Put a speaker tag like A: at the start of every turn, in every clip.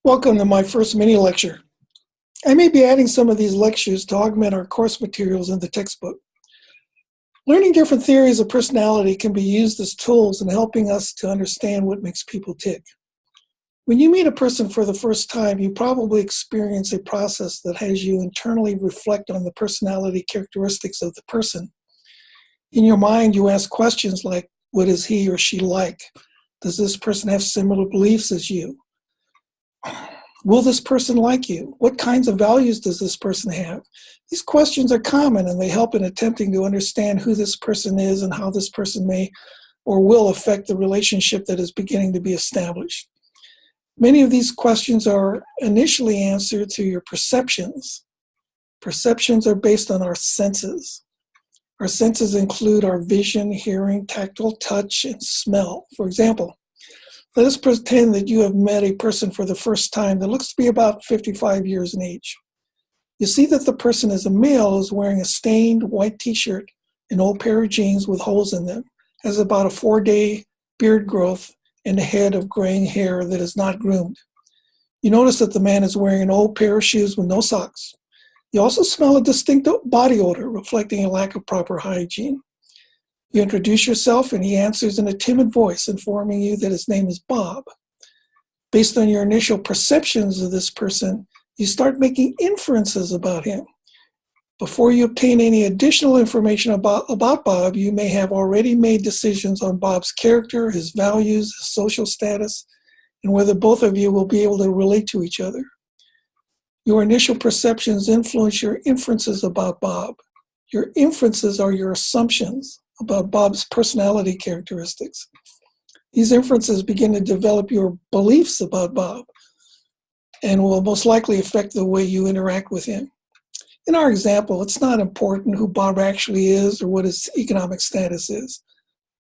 A: Welcome to my first mini lecture. I may be adding some of these lectures to augment our course materials in the textbook. Learning different theories of personality can be used as tools in helping us to understand what makes people tick. When you meet a person for the first time, you probably experience a process that has you internally reflect on the personality characteristics of the person. In your mind, you ask questions like, what is he or she like? Does this person have similar beliefs as you? Will this person like you? What kinds of values does this person have? These questions are common and they help in attempting to understand who this person is and how this person may or will affect the relationship that is beginning to be established. Many of these questions are initially answered through your perceptions. Perceptions are based on our senses. Our senses include our vision, hearing, tactile, touch, and smell. For example, let us pretend that you have met a person for the first time that looks to be about 55 years in age. You see that the person is a male who is wearing a stained white t-shirt, an old pair of jeans with holes in them, has about a 4-day beard growth, and a head of graying hair that is not groomed. You notice that the man is wearing an old pair of shoes with no socks. You also smell a distinct body odor, reflecting a lack of proper hygiene. You introduce yourself and he answers in a timid voice, informing you that his name is Bob. Based on your initial perceptions of this person, you start making inferences about him. Before you obtain any additional information about Bob, you may have already made decisions on Bob's character, his values, his social status, and whether both of you will be able to relate to each other. Your initial perceptions influence your inferences about Bob. Your inferences are your assumptions about Bob's personality characteristics. These inferences begin to develop your beliefs about Bob and will most likely affect the way you interact with him. In our example, it's not important who Bob actually is or what his economic status is.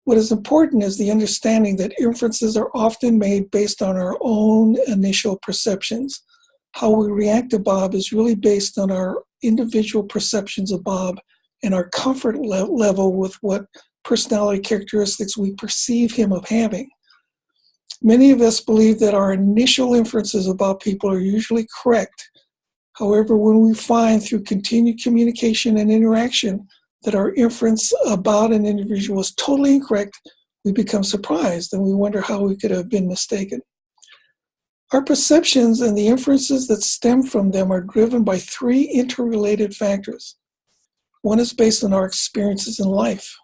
A: What is important is the understanding that inferences are often made based on our own initial perceptions. How we react to Bob is really based on our individual perceptions of Bob and our comfort level with what personality characteristics we perceive him of having. Many of us believe that our initial inferences about people are usually correct. However, when we find through continued communication and interaction that our inference about an individual is totally incorrect, we become surprised and we wonder how we could have been mistaken. Our perceptions and the inferences that stem from them are driven by 3 interrelated factors. One is based on our experiences in life.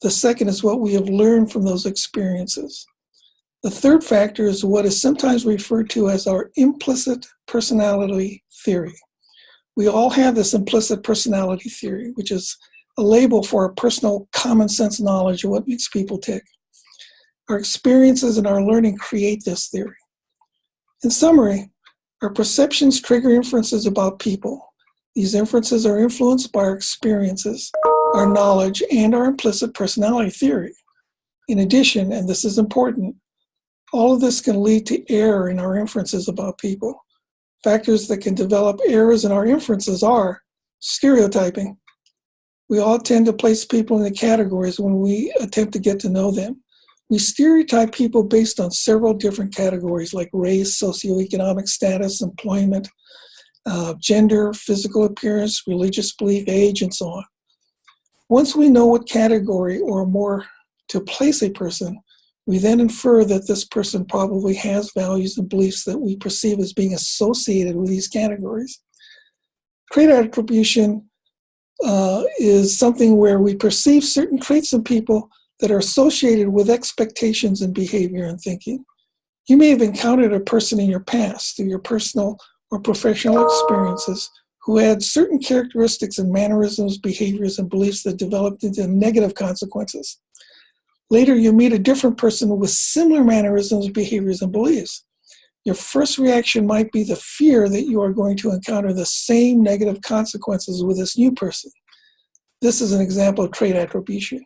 A: The second is what we have learned from those experiences. The third factor is what is sometimes referred to as our implicit personality theory. We all have this implicit personality theory, which is a label for our personal common sense knowledge of what makes people tick. Our experiences and our learning create this theory. In summary, our perceptions trigger inferences about people. These inferences are influenced by our experiences, our knowledge, and our implicit personality theory. In addition, and this is important, all of this can lead to error in our inferences about people. Factors that can develop errors in our inferences are stereotyping. We all tend to place people in the categories when we attempt to get to know them. We stereotype people based on several different categories like race, socioeconomic status, employment, gender, physical appearance, religious belief, age, and so on. Once we know what category or more to place a person, we then infer that this person probably has values and beliefs that we perceive as being associated with these categories. Trait attribution is something where we perceive certain traits in people that are associated with expectations in behavior and thinking. You may have encountered a person in your past through your personal or professional experiences who had certain characteristics and mannerisms, behaviors, and beliefs that developed into negative consequences. Later, you meet a different person with similar mannerisms, behaviors, and beliefs. Your first reaction might be the fear that you are going to encounter the same negative consequences with this new person. This is an example of trait attribution.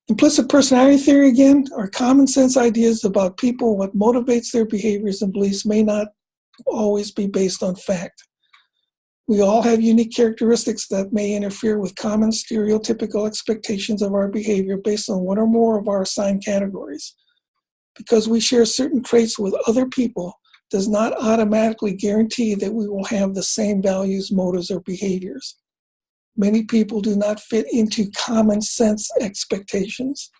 A: Implicit personality theory, again, are common sense ideas about people. What motivates their behaviors and beliefs may not always be based on fact. We all have unique characteristics that may interfere with common stereotypical expectations of our behavior based on one or more of our assigned categories. Because we share certain traits with other people does not automatically guarantee that we will have the same values, motives, or behaviors. Many people do not fit into common sense expectations.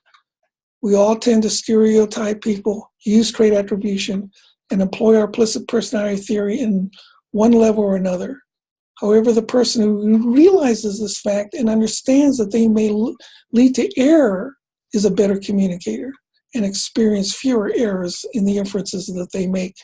A: We all tend to stereotype people, use trait attribution, and employ our implicit personality theory in one level or another. However, the person who realizes this fact and understands that they may lead to error is a better communicator and experience fewer errors in the inferences that they make.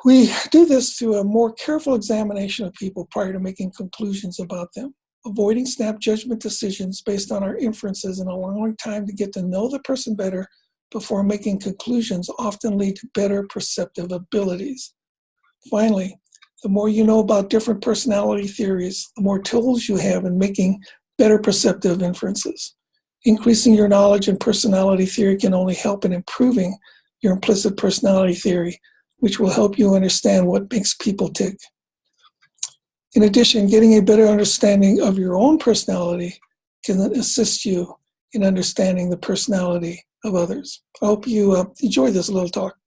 A: We do this through a more careful examination of people prior to making conclusions about them, avoiding snap judgment decisions based on our inferences and allowing time to get to know the person better before making conclusions often lead to better perceptive abilities. Finally, the more you know about different personality theories, the more tools you have in making better perceptive inferences. Increasing your knowledge in personality theory can only help in improving your implicit personality theory, which will help you understand what makes people tick. In addition, getting a better understanding of your own personality can assist you in understanding the personality of others. I hope you enjoyed this little talk.